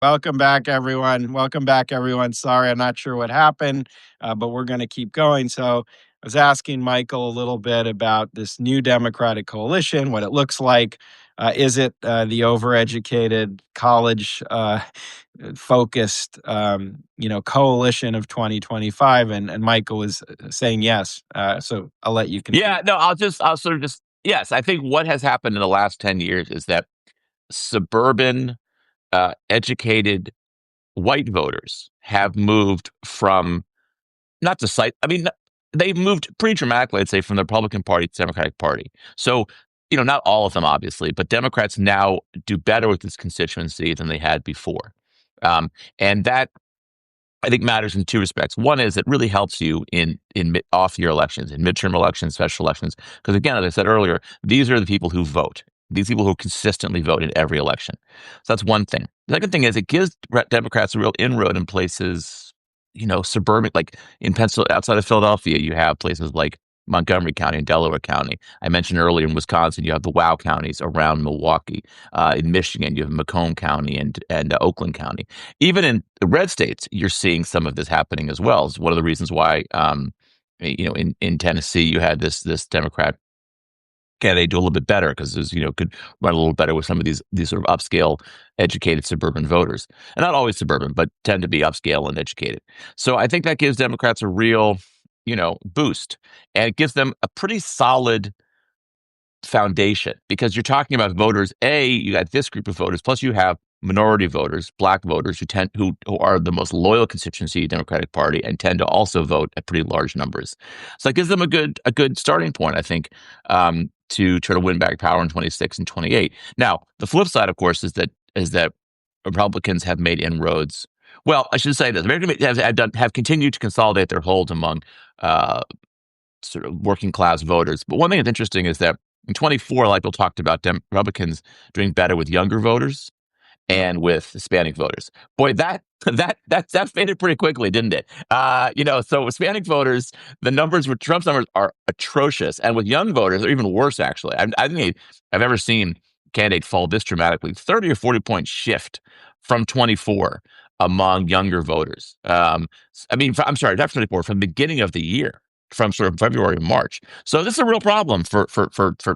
Welcome back, everyone. Welcome back, everyone. Sorry, I'm not sure what happened, but we're going to keep going. So, I was asking Michael a little bit about this new Democratic coalition, what it looks like. Is it the overeducated, college focused, coalition of 2025? And Michael was saying yes. So I'll let you continue. Yeah, no, I'll sort of just, yes, I think what has happened in the last 10 years is that suburban, educated white voters have moved from, not to cite, I mean, they've moved pretty dramatically, I'd say, from the Republican Party to the Democratic Party. So, not all of them, obviously, but Democrats now do better with this constituency than they had before. And that, I think, matters in two respects. One is it really helps you in off-year elections, in midterm elections, special elections, because again, as I said earlier, these are the people who vote. These people who consistently vote in every election. So that's one thing. The second thing is it gives Democrats a real inroad in places, suburban, like in Pennsylvania, outside of Philadelphia, you have places like Montgomery County and Delaware County. I mentioned earlier in Wisconsin, you have the WOW counties around Milwaukee. In Michigan, you have Macomb County and Oakland County. Even in the red states, you're seeing some of this happening as well. It's one of the reasons why, in Tennessee, you had this Democrat candidate do a little bit better because could run a little better with some of these sort of upscale, educated suburban voters, and not always suburban, but tend to be upscale and educated. So I think that gives Democrats a real, boost, and it gives them a pretty solid foundation because you're talking about voters. You got this group of voters, plus you have minority voters, black voters who are the most loyal constituency of the Democratic Party and tend to also vote at pretty large numbers. So it gives them a good starting point, I think, to try to win back power in 26 and 28. Now, the flip side, of course, is that Republicans have made inroads. Well, I should say this: Americans have continued to consolidate their hold among sort of working class voters. But one thing that's interesting is that in 24, like we'll talked about, Republicans doing better with younger voters and with Hispanic voters. Boy, that faded pretty quickly, didn't it? So Hispanic voters, the numbers with Trump's numbers are atrocious, and with young voters, they're even worse. Actually, I think I've ever seen a candidate fall this dramatically, 30 or 40 point shift from 24 among younger voters. I'm sorry, not 24, from the beginning of the year, from sort of February and March. So this is a real problem for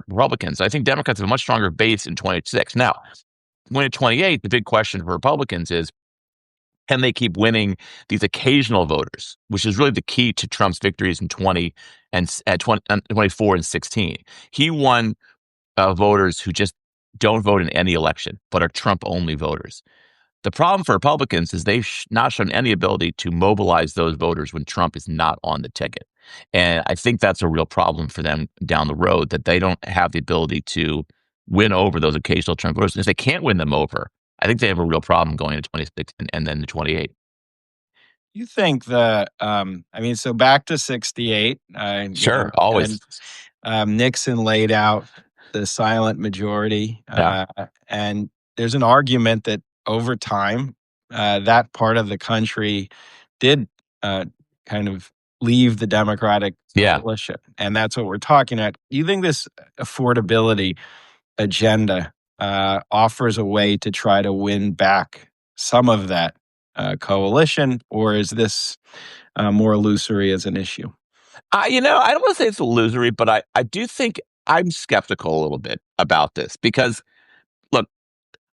Republicans. I think Democrats have a much stronger base in 26. Now, when at 28, the big question for Republicans is, can they keep winning these occasional voters, which is really the key to Trump's victories in 20 and 24 and 16. He won voters who just don't vote in any election, but are Trump-only voters. The problem for Republicans is they've not shown any ability to mobilize those voters when Trump is not on the ticket. And I think that's a real problem for them down the road, that they don't have the ability to win over those occasional Trump voters. And if they can't win them over, I think they have a real problem going to 26 and then to 28. You think that, so back to 68, Sure, always. and Nixon laid out the silent majority. Yeah. And there's an argument that over time, that part of the country did kind of leave the Democratic Yeah. coalition. And that's what we're talking about. Do you think this affordability agenda offers a way to try to win back some of that coalition, or is this more illusory as an issue? I don't want to say it's illusory, but I do think I'm skeptical a little bit about this because, look,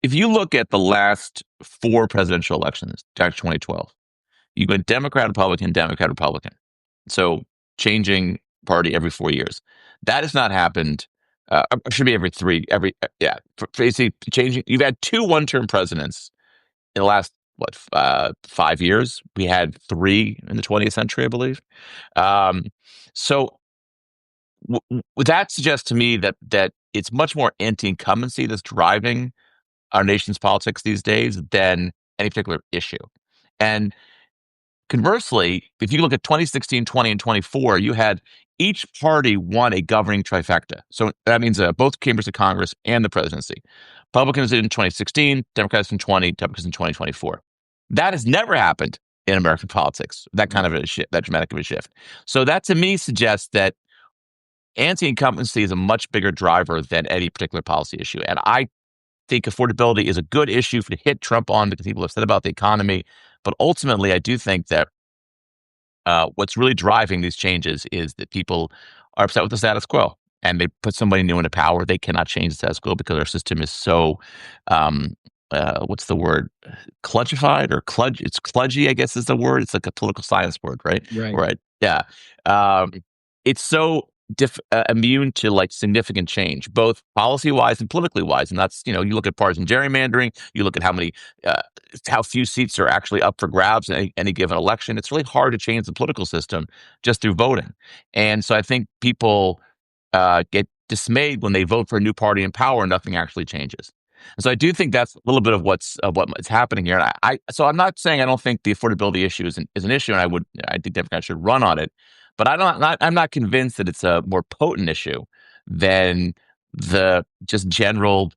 if you look at the last four presidential elections, after 2012, you went Democrat, Republican, Democrat, Republican. So changing party every 4 years. That has not happened. It should be every three, basically changing. You've had two one-term presidents in the last, 5 years. We had three in the 20th century, I believe. So that suggests to me that it's much more anti-incumbency that's driving our nation's politics these days than any particular issue. And conversely, if you look at 2016, 20, and 24, you had each party won a governing trifecta. So that means both chambers of Congress and the presidency. Republicans in 2016, Democrats in 20, Democrats in 2024. That has never happened in American politics, that kind of a shift, that dramatic of a shift. So that to me suggests that anti-incumbency is a much bigger driver than any particular policy issue. And I think affordability is a good issue to hit Trump on because people have said about the economy. But ultimately, I do think that what's really driving these changes is that people are upset with the status quo, and they put somebody new into power. They cannot change the status quo because our system is so, um, what's the word? Kludgified or kludge? It's kludgy, I guess is the word. It's like a political science word, right? Right. Right. Yeah. Um, it's so immune to like significant change, both policy wise and politically wise. And that's, you look at partisan gerrymandering, you look at uh, how few seats are actually up for grabs in any given election. It's really hard to change the political system just through voting. And so I think people get dismayed when they vote for a new party in power and nothing actually changes. And so I do think that's a little bit of what's happening here. And so I'm not saying I don't think the affordability issue is an issue, and I think Democrats should run on it. But I'm not convinced that it's a more potent issue than the just general,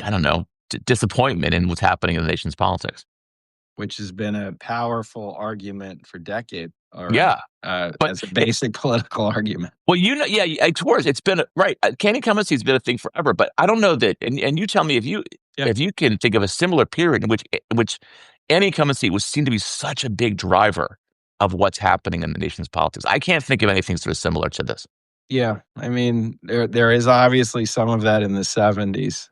I don't know, disappointment in what's happening in the nation's politics. Which has been a powerful argument for decades already, Yeah, but as a basic political argument. well, yeah, towards it's been right. Candy clemency has been a thing forever, but I don't know that. And you tell me Yeah. if you can think of a similar period in which any clemency was seen to be such a big driver of what's happening in the nation's politics. I can't think of anything sort of similar to this. Yeah, I mean, there is obviously some of that in the '70s,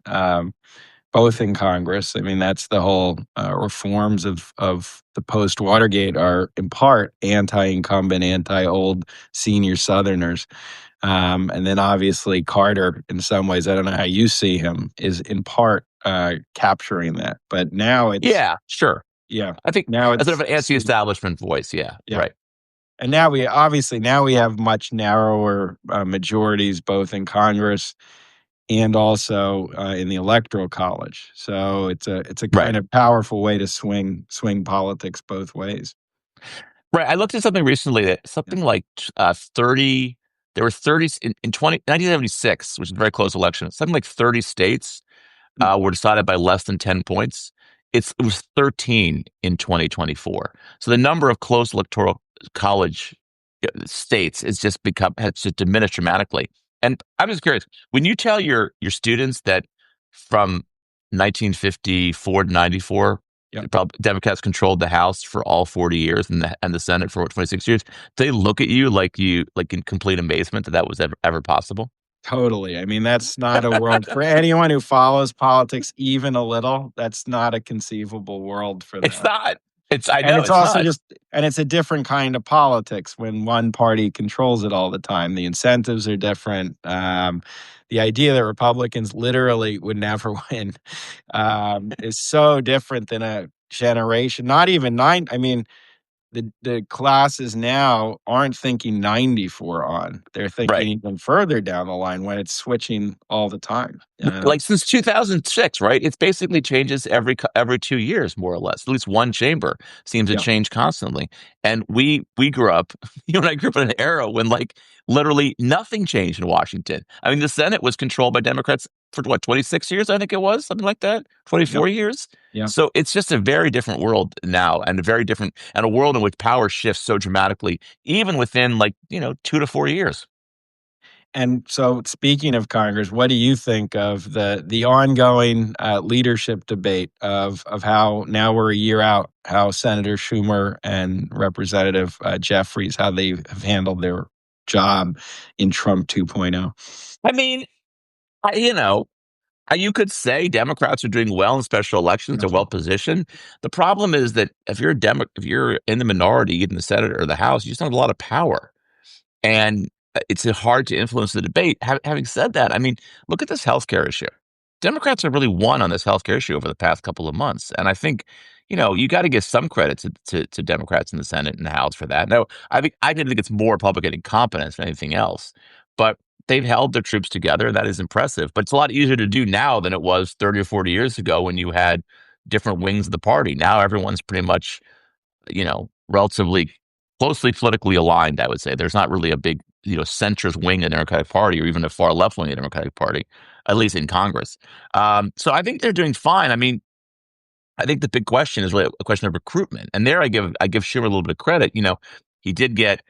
both in Congress. I mean, that's the whole reforms of the post Watergate are in part anti-incumbent, anti-old senior Southerners, and then obviously Carter, in some ways, I don't know how you see him, is in part capturing that. But now it's Yeah, sure. yeah, I think now a sort of it's an anti-establishment voice. Yeah, yeah. right, And now we obviously now we have much narrower majorities both in Congress and also in the electoral college. So it's a right. kind of powerful way to swing politics both ways. Right. I looked at something recently that Yeah. something like 30, there were 30 in 1976, which is a very close election, something like 30 states Mm. were decided by less than 10 points. It was 13 in 2024. So the number of close electoral college states has just diminished dramatically. And I'm just curious, when you tell your students that from 1954 to 94, Yeah. Democrats controlled the House for all 40 years and the Senate for 26 years, they look at you like in complete amazement that that was ever possible. Totally. I mean, that's not a world for anyone who follows politics even a little. That's not a conceivable world for It's them. not. I And know it's it's also not. just and it's a different kind of politics when one party controls it all the time. The incentives are different. The idea that Republicans literally would never win is so different than a generation. Not even nine. I mean, the classes now aren't thinking 94 on. They're thinking Right. even further down the line when it's switching all the time. Like since 2006, right? It's basically changes every 2 years, more or less. At least one chamber seems to Yeah, change constantly. And we grew up, you and I grew up in an era when like literally nothing changed in Washington. I mean, the Senate was controlled by Democrats for what, 26 years, I think it was, something like that, yeah, 24 years. yeah. So it's just a very different world now, and a world in which power shifts so dramatically, even within like, 2 to 4 years. And so, speaking of Congress, what do you think of the ongoing leadership debate of how now we're a year out, how Senator Schumer and Representative Jeffries, how they have handled their job in Trump 2.0? I mean, I, you know, you could say Democrats are doing well in special elections; they're well positioned. The problem is that if you're in the minority in the Senate or the House, you just don't have a lot of power, and it's hard to influence the debate. Having said that, I mean, look at this healthcare issue. Democrats have really won on this healthcare issue over the past couple of months, and I think you got to give some credit to Democrats in the Senate and the House for that. Now, I didn't think it's more Republican incompetence than anything else, but they've held their troops together. That is impressive, but it's a lot easier to do now than it was 30 or 40 years ago when you had different wings of the party. Now everyone's pretty much relatively closely politically aligned, I would say. There's not really a big, centrist wing in the Democratic Party or even a far left wing in the Democratic Party, at least in Congress. So I think they're doing fine. I mean, I think the big question is really a question of recruitment. And there I give Schumer a little bit of credit. He did get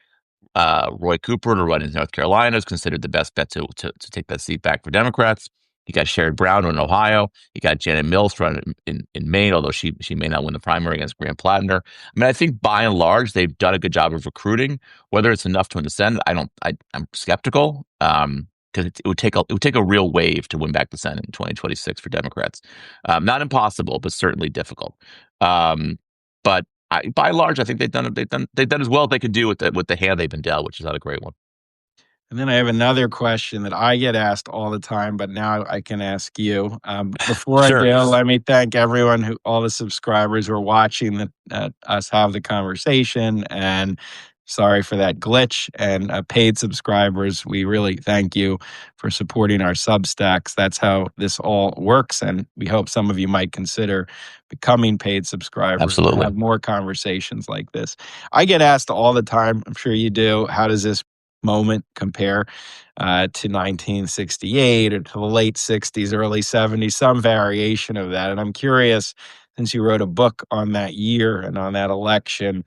Roy Cooper to run in North Carolina, is considered the best bet to take that seat back for Democrats. You got Sherrod Brown in Ohio. You got Janet Mills running in Maine, although she may not win the primary against Graham Plattner. I mean, I think by and large they've done a good job of recruiting. Whether it's enough to win the Senate, I don't. I'm skeptical. Because it would take a real wave to win back the Senate in 2026 for Democrats. Not impossible, but certainly difficult. But by and large, I think they've done as well as they can do with the hand they've been dealt, which is not a great one. And then I have another question that I get asked all the time, but now I can ask you. Before I Sure, do, let me thank everyone all the subscribers who are watching us have the conversation. And sorry for that glitch. And paid subscribers, we really thank you for supporting our Substacks. That's how this all works. And we hope some of you might consider becoming paid subscribers to absolutely. have more conversations like this. I get asked all the time, I'm sure you do, how does this moment compare to 1968 or to the late 60s, early 70s, some variation of that. And I'm curious, since you wrote a book on that year and on that election,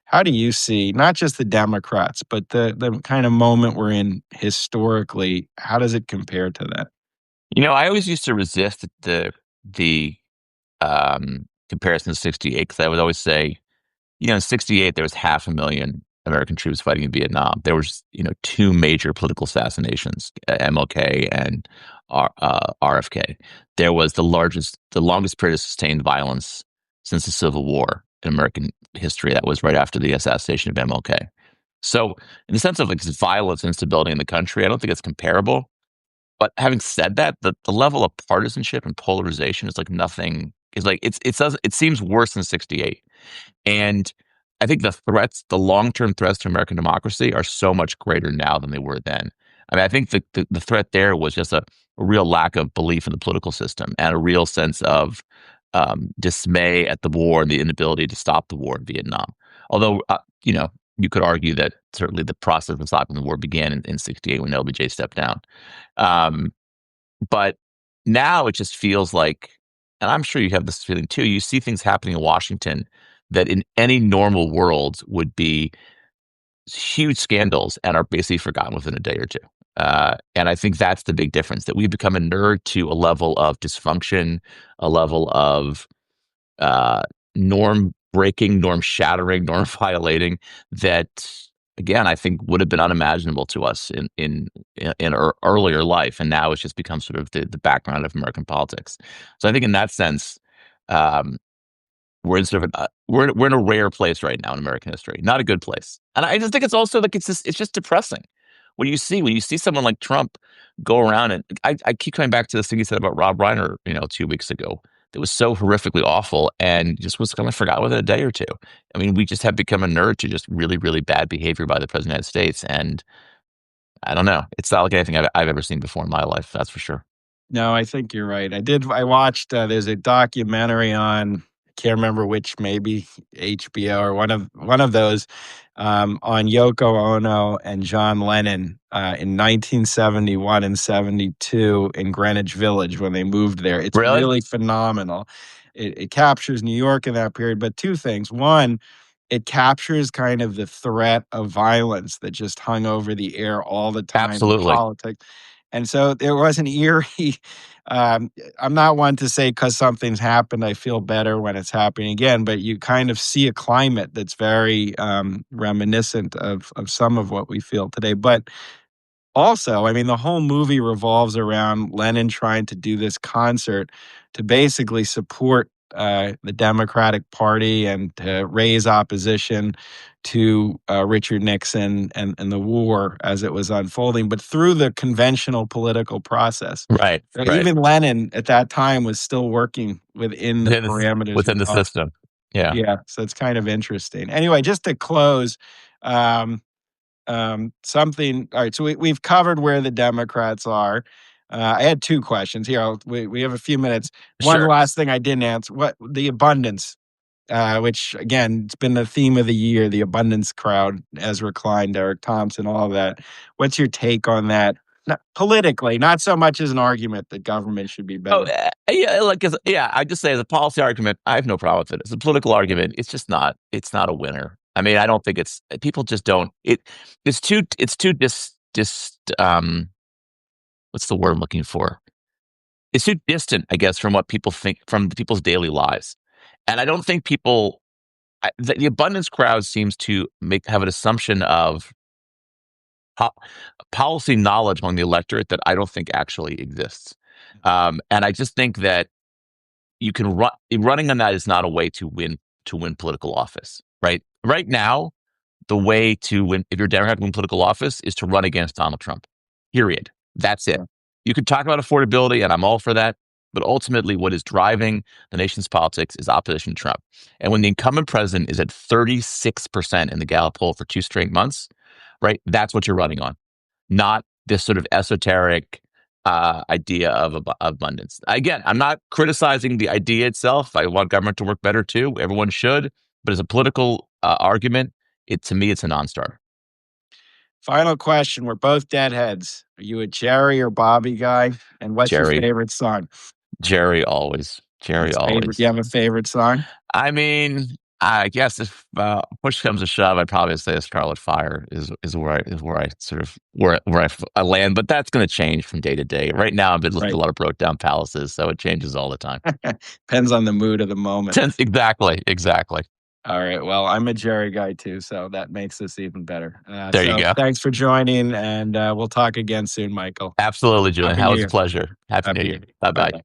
how do you see not just the Democrats, but the kind of moment we're in historically? How does it compare to that? I always used to resist the comparison to 68 because I would always say, in 68, there was 500,000 American troops fighting in Vietnam. There was, two major political assassinations, MLK and RFK. There was the longest period of sustained violence since the Civil War in American history. That was right after the assassination of MLK. So, in the sense of like violence and instability in the country, I don't think it's comparable. But having said that, the level of partisanship and polarization is like nothing. Is like it seems worse than 68. And I think the long term threats to American democracy are so much greater now than they were then. I mean, I think the threat there was just a real lack of belief in the political system and a real sense of dismay at the war and the inability to stop the war in Vietnam. Although, you could argue that certainly the process of stopping the war began in 68 when LBJ stepped down. Um, but now it just feels like, and I'm sure you have this feeling too, you see things happening in Washington that in any normal world would be huge scandals and are basically forgotten within a day or two. And I think that's the big difference that we've become inured to a level of dysfunction, a level of uh, norm breaking, norm shattering, norm violating that again I think would have been unimaginable to us in our earlier life, and now it's just become sort of the background of American politics. So I think in that sense, um, we're in a rare place right now in American history, not a good place. And I just think it's also like it's just depressing when you see someone like Trump go around and I keep coming back to this thing he said about Rob Reiner, 2 weeks ago. That was so horrifically awful and just was kind of forgot within a day or two. I mean, we just have become a nerd to just really, really bad behavior by the president of the United States. And I don't know. It's not like anything I've ever seen before in my life. That's for sure. No, I think you're right. I watched, there's a documentary on, I can't remember which, maybe HBO or one of those, on Yoko Ono and John Lennon, in 1971 and 72 in Greenwich Village when they moved there. It's Really? really phenomenal. It captures New York in that period, but two things. One, it captures kind of the threat of violence that just hung over the air all the time in Absolutely. politics. And so there was an eerie, um, I'm not one to say because something's happened, I feel better when it's happening again, but you kind of see a climate that's very reminiscent of some of what we feel today. But also, I mean, the whole movie revolves around Lennon trying to do this concert to basically support the Democratic Party and to raise opposition to Richard Nixon and the war as it was unfolding, but through the conventional political process. Right. So Right. even Lennon at that time was still working within the parameters Within of the system. Yeah. yeah. So it's kind of interesting. Anyway, just to close, um, something. All right, so we've covered where the Democrats are. I had two questions here. We have a few minutes. One Sure. last thing I didn't answer: what the abundance, which again, it's been the theme of the year, the abundance crowd, Ezra Klein, Derek Thompson, all of that. What's your take on that? Not, politically, not so much as an argument that government should be Oh, better. yeah, yeah, I just say as a policy argument, I have no problem with it. As a political argument, it's not a winner. I mean, I don't think people just don't, it's too what's the word I'm looking for? it's too distant, I guess, from what people think, from people's daily lives. And I don't think people, the abundance crowd seems to have an assumption of po- policy knowledge among the electorate that I don't think actually exists. And I just think that you can running on that is not a way to win political office. Right now, the way to win, if you're a Democrat, to win political office is to run against Donald Trump. Period. That's it. Yeah. You could talk about affordability, and I'm all for that. But ultimately, what is driving the nation's politics is opposition to Trump. And when the incumbent president is at 36% in the Gallup poll for 2 straight months, right, that's what you're running on, not this sort of esoteric idea of abundance. Again, I'm not criticizing the idea itself. I want government to work better too. Everyone should. But as a political argument, to me, it's a non-starter. Final question. We're both deadheads. Are you a Jerry or Bobby guy? And what's your Jerry, favorite song? Jerry always, Jerry What's favorite? Do always. you have a favorite song? I mean, I guess if push comes to shove, I'd probably say Scarlet Fire is where I sort of I land. But that's going to change from day to day. Right now, I've been listening to Right. a lot of Broke Down Palaces, so it changes all the time. Depends on the mood of the moment. Exactly, exactly. All right. Well, I'm a Jerry guy too, so that makes this even better. There you So go. thanks for joining, and we'll talk again soon, Michael. Absolutely, Julian. Happy That New was a Year. pleasure. Happy New Happy New Year. Year. Bye Bye bye. bye.